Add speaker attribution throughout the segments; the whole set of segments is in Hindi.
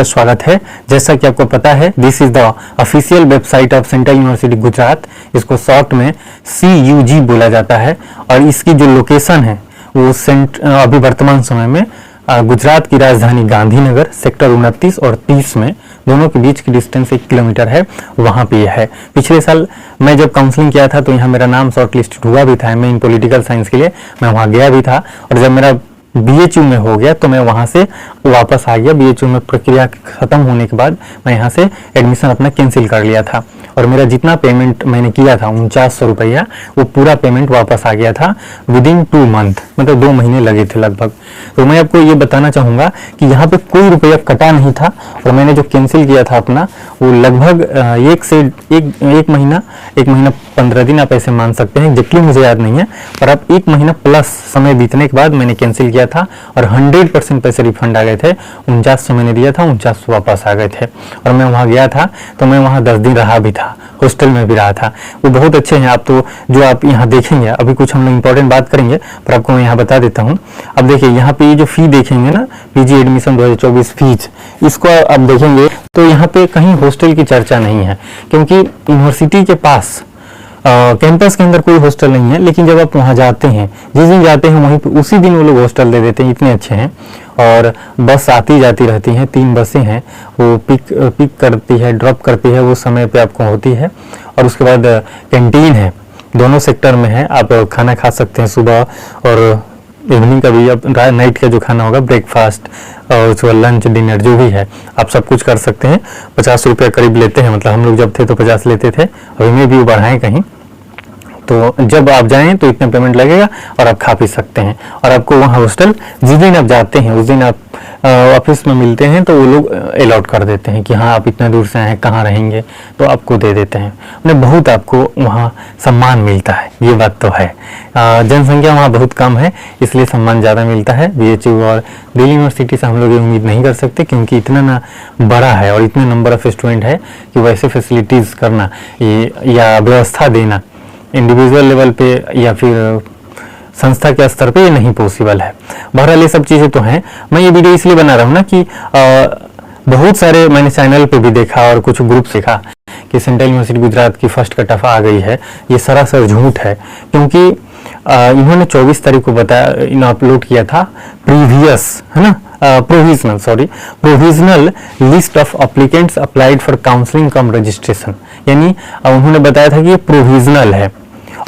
Speaker 1: स्वागत है। जैसा कि आपको पता है, this is the official website of central university Gujarat. इसको शॉर्ट में CUG बोला जाता है और इसकी जो लोकेशन है वो अभी वर्तमान समय में गुजरात की राजधानी गांधीनगर सेक्टर 29 और 30 में, दोनों के बीच की डिस्टेंस 1 किलोमीटर है, वहाँ पे यह है। पिछले साल मैं जब काउंसलिंग किया था तो यहाँ मेरा नाम शॉर्ट लिस्ट हुआ भी था। मैं इन पॉलिटिकल साइंस के लिए मैं वहाँ गया भी था और जब मेरा BHU में हो गया तो मैं वहाँ से वापस आ गया। BHU में प्रक्रिया खत्म होने के बाद मैं यहाँ से एडमिशन अपना कैंसिल कर लिया था और मेरा जितना पेमेंट मैंने किया था 4900 रुपया, वो पूरा पेमेंट वापस आ गया था विदिन 2 मंथ, मतलब 2 महीने लगे थे लगभग। तो मैं आपको ये बताना चाहूँगा कि यहाँ पे कोई रुपया कटा नहीं था और मैंने जो कैंसिल किया था अपना वो लगभग एक महीना 15 दिन आप ऐसे मान सकते हैं, एग्जैक्टली मुझे याद नहीं है, पर अब 1 महीना प्लस समय बीतने के बाद मैंने कैंसिल किया था और 100% पैसे रिफंड आ गए थे। 4900 मैंने दिया था, 4900 वापस आ गए थे और मैं वहाँ गया था तो मैं वहाँ 10 दिन रहा भी था, हॉस्टल में भी रहा था। वो बहुत अच्छे हैं। आप तो जो आप यहाँ देखेंगे, अभी कुछ हम लोग इंपॉर्टेंट बात करेंगे पर आपको मैं यहाँ बता देता हूँ। अब देखिए यहाँ पे ये जो फी देखेंगे ना, PG एडमिशन 2024 फीस, इसको आप देखेंगे तो यहाँ पे कहीं हॉस्टल की चर्चा नहीं है, क्योंकि यूनिवर्सिटी के पास कैंपस के अंदर कोई हॉस्टल नहीं है। लेकिन जब आप वहाँ जाते हैं, जिस दिन जाते हैं वहीं पे उसी दिन वो लोग हॉस्टल दे देते हैं, इतने अच्छे हैं। और बस आती जाती रहती हैं, 3 बसें हैं, वो पिक करती है, ड्रॉप करती है, वो समय पे आपको होती है। और उसके बाद कैंटीन है, दोनों सेक्टर में है, आप खाना खा सकते हैं सुबह और इवनिंग का भी, अब नाइट का जो खाना होगा, ब्रेकफास्ट और उसके बाद लंच डिनर जो भी है, आप सब कुछ कर सकते हैं। 50 रुपया करीब लेते हैं, मतलब हम लोग जब थे तो 50 लेते थे, अभी में भी बढ़ाएं कहीं। तो जब आप जाएं तो इतना पेमेंट लगेगा और आप खा पी सकते हैं। और आपको वहाँ हॉस्टल जिस दिन आप जाते हैं उस दिन आप ऑफिस में मिलते हैं तो वो लोग अलॉट कर देते हैं कि हाँ आप इतना दूर से आए हैं, कहाँ रहेंगे, तो आपको दे देते हैं। उन्हें बहुत आपको वहाँ सम्मान मिलता है, ये बात तो है। जनसंख्या वहाँ बहुत कम है, इसलिए सम्मान ज़्यादा मिलता है। BHU और दिल्ली यूनिवर्सिटी से हम लोग ये उम्मीद नहीं कर सकते, क्योंकि इतना ना बड़ा है और इतने नंबर ऑफ स्टूडेंट है कि वैसे फैसिलिटीज़ करना या व्यवस्था देना इंडिविजुअल लेवल पे या फिर संस्था के स्तर पे ये नहीं पॉसिबल है। बहरहाल ये सब चीज़ें तो हैं। मैं ये वीडियो इसलिए बना रहा हूँ ना कि बहुत सारे मैंने चैनल पे भी देखा और कुछ ग्रुप देखा कि सेंट्रल यूनिवर्सिटी गुजरात की फर्स्ट कट ऑफ आ गई है। ये सरासर झूठ है, क्योंकि इन्होंने 24 तारीख को बताया, अपलोड किया था प्रीवियस, है ना, provisional list of applicants applied for counselling cum registration, यानी उन्होंने बताया था कि ये प्रोविजनल है।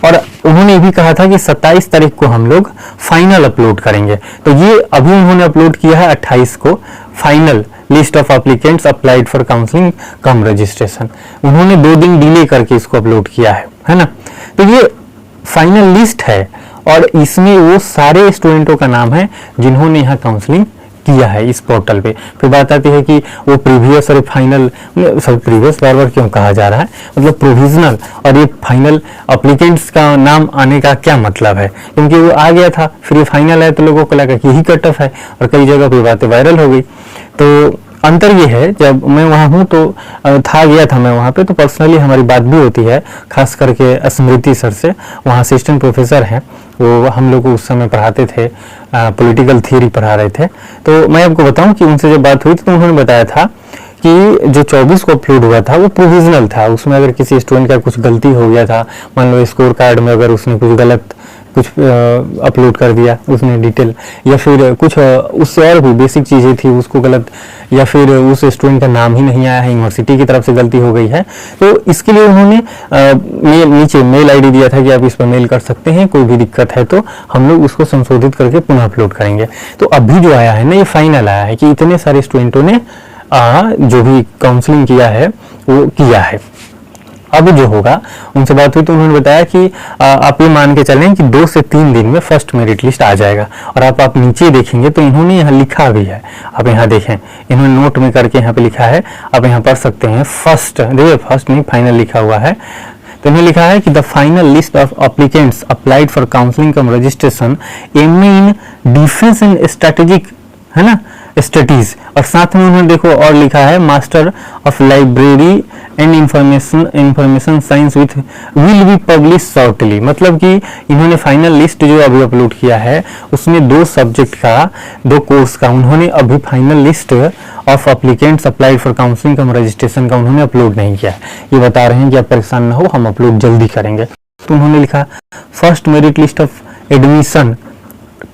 Speaker 1: और उन्होंने भी कहा था कि 27 तारीख को हम लोग फाइनल अपलोड करेंगे। तो ये अभी उन्होंने अपलोड किया है 28 को, final list of applicants applied for counselling cum registration. उन्होंने 2 दिन डिले करके इसको अपलोड किया है ना। तो ये फाइनल लिस्ट है और इसमें वो सारे स्टूडेंटों का नाम है जिन्होंने यहाँ काउंसलिंग किया है इस पोर्टल पे। फिर बात आती है कि वो प्रीवियस और फाइनल, प्रीवियस बार बार क्यों कहा जा रहा है, मतलब प्रोविजनल और ये फाइनल एप्लीकेंट्स का नाम आने का क्या मतलब है, क्योंकि वो आ गया था, फिर ये फाइनल है तो लोगों को लगा कि यही कट ऑफ है और कई जगह पे बातें वायरल हो गई। तो अंतर ये है, जब मैं वहाँ हूँ तो गया था मैं वहाँ पे, तो पर्सनली हमारी बात भी होती है, खास करके स्मृति सर से, वहाँ असिस्टेंट प्रोफेसर हैं, वो हम लोग को उस समय पढ़ाते थे, पॉलिटिकल थियरी पढ़ा रहे थे। तो मैं आपको बताऊं कि उनसे जब बात हुई तो उन्होंने बताया था कि जो 24 को अपलोड हुआ था वो प्रोविजनल था। उसमें अगर किसी स्टूडेंट का कुछ गलती हो गया था, मान लो स्कोर कार्ड में अगर उसने कुछ गलत अपलोड कर दिया उसने डिटेल, या फिर कुछ उससे और भी बेसिक चीज़ें थी उसको गलत, या फिर उस स्टूडेंट का नाम ही नहीं आया है, यूनिवर्सिटी की तरफ से गलती हो गई है, तो इसके लिए उन्होंने नीचे मेल ID दिया था कि आप इस पर मेल कर सकते हैं, कोई भी दिक्कत है तो हम लोग उसको संशोधित करके पुनः अपलोड करेंगे। तो अभी जो आया है ना, ये फाइनल आया है कि इतने सारे स्टूडेंटों ने जो भी काउंसलिंग किया है वो किया है। अब जो होगा, उनसे बात हुई तो उन्होंने बताया कि आप ये मान के चलें कि 2 से 3 दिन में फर्स्ट मेरिट लिस्ट आ जाएगा। और आप नीचे देखेंगे तो इन्होंने यहाँ लिखा भी है, आप यहाँ देखें, इन्होंने नोट में करके यहाँ पे लिखा है, आप यहाँ पढ़ सकते हैं। फर्स्ट, देखिए फर्स्ट नहीं फाइनल लिखा हुआ है, तो इन्होंने लिखा है कि the final list of applicants applied for counselling cum registration M in defence and strategic, है ना, स्टडीज, और साथ में उन्होंने देखो और लिखा है master of library and information science with will be publish shortly. मतलब कि इन्होंने फाइनल लिस्ट जो अभी अपलोड किया है उसमें 2 सब्जेक्ट का, 2 कोर्स का उन्होंने अभी final list of applicants applied for counselling cum registration का उन्होंने अपलोड नहीं किया है। ये बता रहे हैं कि आप परेशान ना हो, हम अपलोड जल्दी करेंगे। तो उन्होंने लिखा first merit list of admission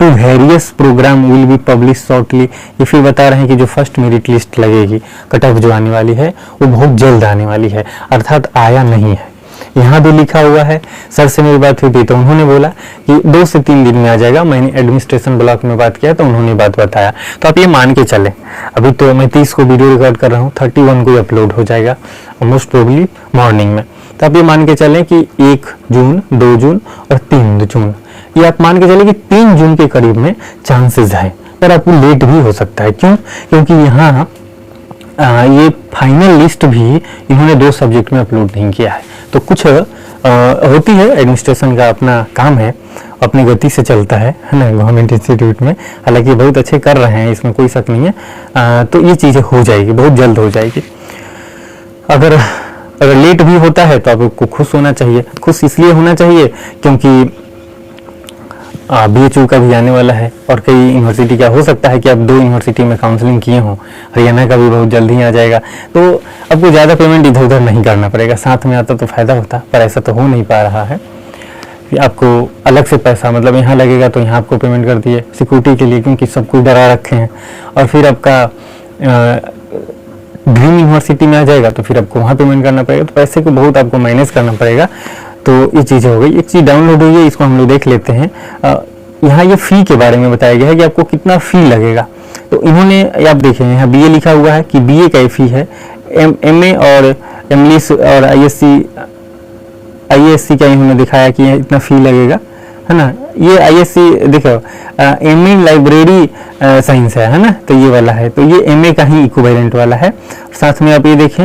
Speaker 1: to various programme will be publish shortly. ये फिर बता रहे हैं कि जो फर्स्ट मेरिट लिस्ट लगेगी, कट ऑफ जो आने वाली है वो बहुत जल्द आने वाली है, अर्थात आया नहीं है। यहाँ भी लिखा हुआ है, सर से मेरी बात हुई थी तो उन्होंने बोला कि 2 से 3 दिन में आ जाएगा। मैंने एडमिनिस्ट्रेशन ब्लॉक में बात किया तो उन्होंने बात बताया। तो आप ये मान के चलें, अभी तो मैं 30 को वीडियो रिकॉर्ड कर रहा हूँ, 31 को अपलोड हो जाएगा मोस्ट प्रोबेबली मॉर्निंग में। तो आप ये मान के चलें कि 1 जून, 2 जून और 3 जून, ये आप मान के चले कि 3 जून के करीब में चांसेस है, पर आपको लेट भी हो सकता है। क्यों? क्योंकि यहाँ ये फाइनल लिस्ट भी इन्होंने 2 सब्जेक्ट में अपलोड नहीं किया है। तो कुछ होती है, एडमिनिस्ट्रेशन का अपना काम है, अपनी गति से चलता है ना गवर्नमेंट इंस्टीट्यूट में। हालांकि बहुत अच्छे कर रहे हैं, इसमें कोई शक नहीं है। तो ये चीज़ें हो जाएगी, बहुत जल्द हो जाएगी। अगर लेट भी होता है तो आपको खुश होना चाहिए। खुश इसलिए होना चाहिए क्योंकि BHU का भी आने वाला है, और कई यूनिवर्सिटी का हो सकता है कि आप 2 यूनिवर्सिटी में काउंसलिंग किए हों। हरियाणा का भी बहुत जल्द ही आ जाएगा, तो आपको ज़्यादा पेमेंट इधर उधर नहीं करना पड़ेगा। साथ में आता तो फ़ायदा होता, पर ऐसा तो हो नहीं पा रहा है कि आपको अलग से पैसा, मतलब यहाँ लगेगा तो यहाँ आपको पेमेंट कर दिए सिक्योरिटी के लिए, क्योंकि सब कुछ डरा रखे हैं। और फिर आपका ड्रीम यूनिवर्सिटी में आ जाएगा तो फिर आपको वहाँ पेमेंट करना पड़ेगा, तो पैसे को बहुत आपको मैनेज करना पड़ेगा। तो ये चीज़ें हो गई। एक चीज़ डाउनलोड हुई है, इसको हम लोग देख लेते हैं। यहाँ ये फ़ी के बारे में बताया गया है कि आपको कितना फ़ी लगेगा। तो इन्होंने, आप देखें यहाँ BA लिखा हुआ है कि BA का फ़ी है, MA और इंग्लिश और ISC का इन्होंने दिखाया कि इतना फ़ी लगेगा, है ना। ये ISC देखो MA लाइब्रेरी साइंस है ना, तो ये वाला है, तो ये MA का ही इक्विवेलेंट वाला है। साथ में आप ये देखें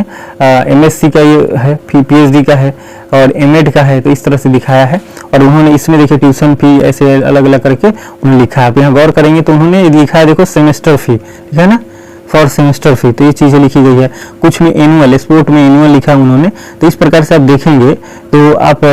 Speaker 1: MSc का ये है, PhD का है और MEd का है, तो इस तरह से दिखाया है। और उन्होंने इसमें देखिए ट्यूशन फी ऐसे अलग अलग करके उन्होंने लिखा है। आप यहाँ गौर करेंगे तो उन्होंने लिखा है, देखो सेमेस्टर फी लिखा है ना, फॉर सेमेस्टर फी, तो ये चीज़ें लिखी गई है। कुछ में एनुअल, स्पोर्ट में एनुअल लिखा है उन्होंने। तो इस प्रकार से आप देखेंगे तो आप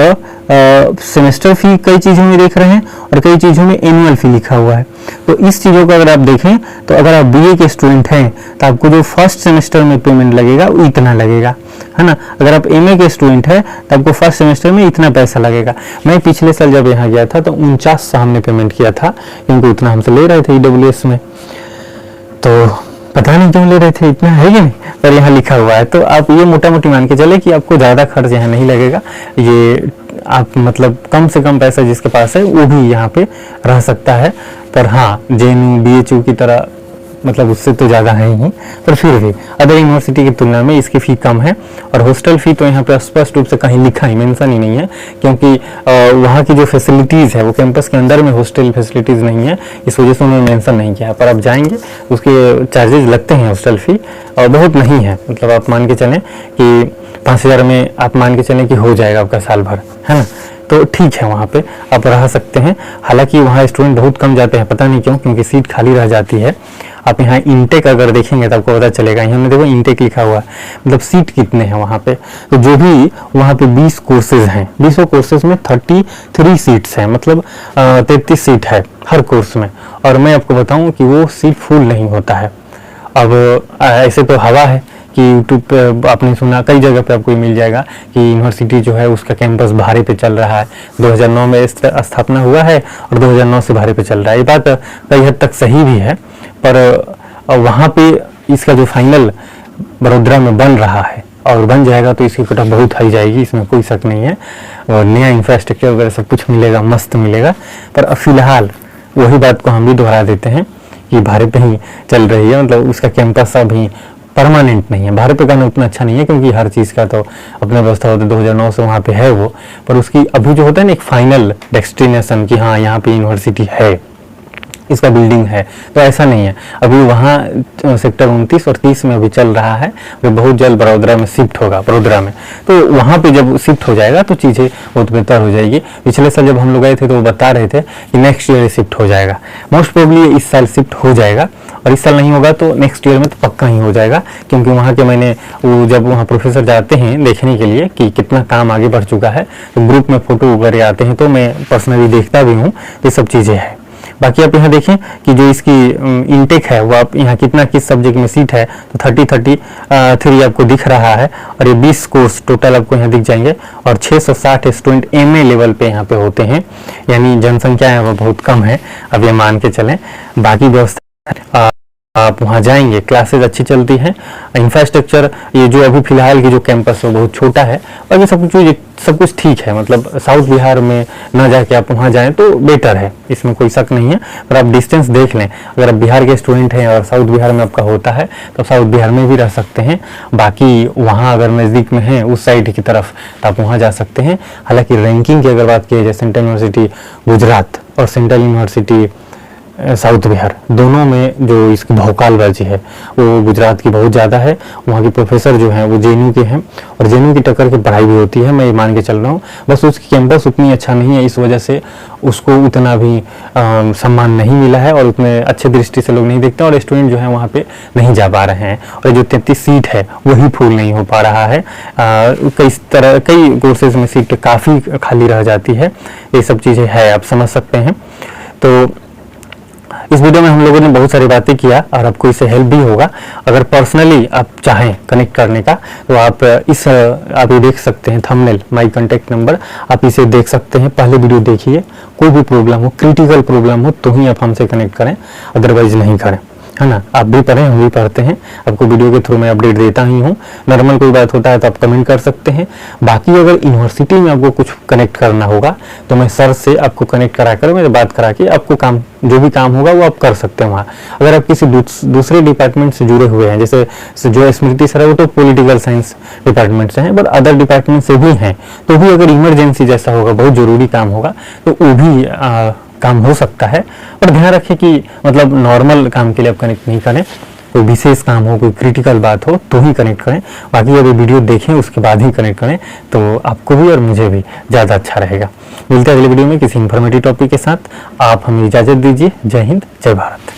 Speaker 1: सेमेस्टर फी कई चीज़ों में देख रहे हैं और कई चीज़ों में एनुअल फी लिखा हुआ है। तो इस चीज़ों को अगर आप देखें तो अगर आप BA के स्टूडेंट हैं तो आपको जो फर्स्ट सेमेस्टर में पेमेंट लगेगा वो इतना लगेगा, है ना। अगर आप MA के स्टूडेंट हैं तो आपको फर्स्ट सेमेस्टर में इतना पैसा लगेगा। मैं पिछले साल जब यहाँ गया था तो 49 हमने पेमेंट किया था, क्योंकि उतना हमसे ले रहे थे EWS में, तो पता नहीं क्यों ले रहे थे, इतना है कि नहीं, पर यहाँ लिखा हुआ है। तो आप ये मोटा मोटी मान के चले कि आपको ज़्यादा खर्च यहाँ नहीं लगेगा। ये आप मतलब कम से कम पैसा जिसके पास है वो भी यहाँ पे रह सकता है। पर हाँ, JNU BHU की तरह मतलब उससे तो ज़्यादा है ही, पर फिर भी अदर यूनिवर्सिटी की तुलना में इसकी फ़ी कम है। और हॉस्टल फ़ी तो यहाँ पे स्पष्ट रूप से कहीं लिखा ही, मेंशन ही नहीं है, क्योंकि वहाँ की जो फैसिलिटीज़ है वो कैंपस के अंदर में हॉस्टल फैसिलिटीज़ नहीं है, इस वजह से उन्होंने मेंशन नहीं किया। पर आप जाएंगे उसके चार्जेज लगते हैं हॉस्टल फ़ी, और बहुत नहीं है, मतलब आप मान के चलें कि 5000 में आप मान के चलें कि हो जाएगा आपका साल भर, है ना। तो ठीक है, वहाँ पे आप रह सकते हैं। हालांकि वहाँ स्टूडेंट बहुत कम जाते हैं, पता नहीं क्यों, क्योंकि सीट खाली रह जाती है। आप यहाँ इंटेक अगर देखेंगे तो आपको पता चलेगा, यहाँ में देखो इंटेक लिखा हुआ है, मतलब सीट कितने हैं वहाँ पे। तो जो भी वहाँ पे 20 कोर्सेज हैं, 20 कोर्सेज में 33 सीट्स हैं, मतलब 33 सीट है हर कोर्स में। और मैं आपको बताऊँ कि वो सीट फुल नहीं होता है। अब ऐसे तो हवा है कि यूट्यूब पे आपने सुना, कई जगह पे आपको मिल जाएगा कि यूनिवर्सिटी जो है उसका कैंपस भाड़े पे चल रहा है, 2009 में स्थापना हुआ है और 2009 से भाड़े पे चल रहा है। ये बात कई हद तक सही भी है, पर वहाँ पे इसका जो फाइनल बड़ोदरा में बन रहा है और बन जाएगा तो इसकी कटऑफ बहुत हाई जाएगी, इसमें कोई शक नहीं है। और नया इंफ्रास्ट्रक्चर वगैरह सब कुछ मिलेगा, मस्त मिलेगा। पर फिलहाल वही बात को हम भी दोहरा देते हैं कि भाड़े पे ही चल रही है, मतलब उसका कैंपस अभी परमानेंट नहीं है। भाड़े पे करना उतना अच्छा नहीं है, क्योंकि हर चीज़ का तो अपना व्यवस्था होता है, 2009 से वहाँ पे है वो। पर उसकी अभी जो होता है ना एक फाइनल डेस्टिनेशन कि हाँ यहाँ पे यूनिवर्सिटी है, इसका बिल्डिंग है, तो ऐसा नहीं है। अभी वहाँ सेक्टर 29 और 30 में अभी चल रहा है, वो बहुत जल्द बड़ोदरा में शिफ्ट होगा, बड़ोदरा में। तो वहाँ पे जब शिफ्ट हो जाएगा तो चीज़ें बहुत बेहतर हो जाएगी। पिछले साल जब हम लोग गए थे तो वो बता रहे थे कि नेक्स्ट ईयर शिफ्ट हो जाएगा, मोस्ट प्रोबेबली इस साल शिफ्ट हो जाएगा। और इस साल नहीं होगा तो नेक्स्ट ईयर में तो पक्का ही हो जाएगा, क्योंकि वहाँ के मैंने वो जब वहाँ प्रोफेसर जाते हैं देखने के लिए कि कितना काम आगे बढ़ चुका है, तो ग्रुप में फोटो वगैरह आते हैं, तो मैं पर्सनली देखता भी हूँ, ये सब चीज़ें हैं। बाकी आप यहाँ देखें कि जो इसकी इनटेक है वो आप यहाँ कितना किस सब्जेक्ट में सीट है, तो 33 आपको दिख रहा है, और ये 20 कोर्स टोटल आपको यहाँ दिख जाएंगे, और 660 स्टूडेंट MA लेवल पे यहाँ पे होते हैं, यानी जनसंख्या है वो बहुत कम है, अब ये मान के चलें। बाकी व्यवस्था आप वहाँ जाएंगे, क्लासेस अच्छी चलती हैं, इंफ्रास्ट्रक्चर ये जो अभी फिलहाल की जो कैंपस है बहुत छोटा है, और ये सब कुछ ठीक है, मतलब साउथ बिहार में ना जाके आप वहाँ जाएं तो बेटर है, इसमें कोई शक नहीं है। पर आप डिस्टेंस देख लें, अगर आप बिहार के स्टूडेंट हैं और साउथ बिहार में आपका होता है तो साउथ बिहार में भी रह सकते हैं, बाकी वहाँ अगर नज़दीक में है उस साइड की तरफ तो आप वहाँ जा सकते हैं। हालाँकि रैंकिंग की अगर बात की जाए, सेंट्रल यूनिवर्सिटी गुजरात और सेंट्रल यूनिवर्सिटी साउथ बिहार दोनों में जो इसकी भौकालबाजी है वो गुजरात की बहुत ज़्यादा है। वहाँ के प्रोफेसर जो हैं वो JNU के हैं, और JNU की टक्कर की पढ़ाई भी होती है, मैं ये मान के चल रहा हूँ। बस उसकी कैंपस उतनी अच्छा नहीं है, इस वजह से उसको उतना भी सम्मान नहीं मिला है, और उतने अच्छे दृष्टि से लोग नहीं देखते, और स्टूडेंट जो है वहाँ पे नहीं जा पा रहे हैं, और जो 33 सीट है वही फुल नहीं हो पा रहा है। कई कोर्सेज में सीट काफ़ी खाली रह जाती है, ये सब चीज़ें है, आप समझ सकते हैं। तो इस वीडियो में हम लोगों ने बहुत सारी बातें किया, और आपको इससे हेल्प भी होगा। अगर पर्सनली आप चाहें कनेक्ट करने का तो आप ये देख सकते हैं थंबनेल, माय कांटेक्ट नंबर, आप इसे देख सकते हैं, पहले वीडियो देखिए। कोई भी प्रॉब्लम हो, क्रिटिकल प्रॉब्लम हो तो ही आप हमसे कनेक्ट करें, अदरवाइज नहीं करें, है ना। आप भी पढ़ें, हम भी पढ़ते हैं, आपको वीडियो के थ्रू मैं अपडेट देता ही हूँ। नॉर्मल कोई बात होता है तो आप कमेंट कर सकते हैं। बाकी अगर यूनिवर्सिटी में आपको कुछ कनेक्ट करना होगा तो मैं सर से आपको कनेक्ट करा कर, मेरे बात करा के आपको काम जो भी काम होगा वो आप कर सकते हैं वहाँ। अगर आप किसी दूसरे डिपार्टमेंट से जुड़े हुए हैं, जैसे जो स्मृति सर है वो तो पॉलिटिकल साइंस डिपार्टमेंट से हैं, बट अदर डिपार्टमेंट से भी हैं, तो भी अगर इमरजेंसी जैसा होगा, बहुत जरूरी काम होगा, तो वो भी काम हो सकता है। पर ध्यान रखें कि मतलब नॉर्मल काम के लिए आप कनेक्ट नहीं करें, कोई विशेष काम हो, कोई क्रिटिकल बात हो तो ही कनेक्ट करें। बाकी अभी वीडियो देखें उसके बाद ही कनेक्ट करें, तो आपको भी और मुझे भी ज़्यादा अच्छा रहेगा। मिलते हैं अगले वीडियो में किसी इन्फॉर्मेटिव टॉपिक के साथ। आप हमें इजाज़त दीजिए। जय हिंद, जय भारत।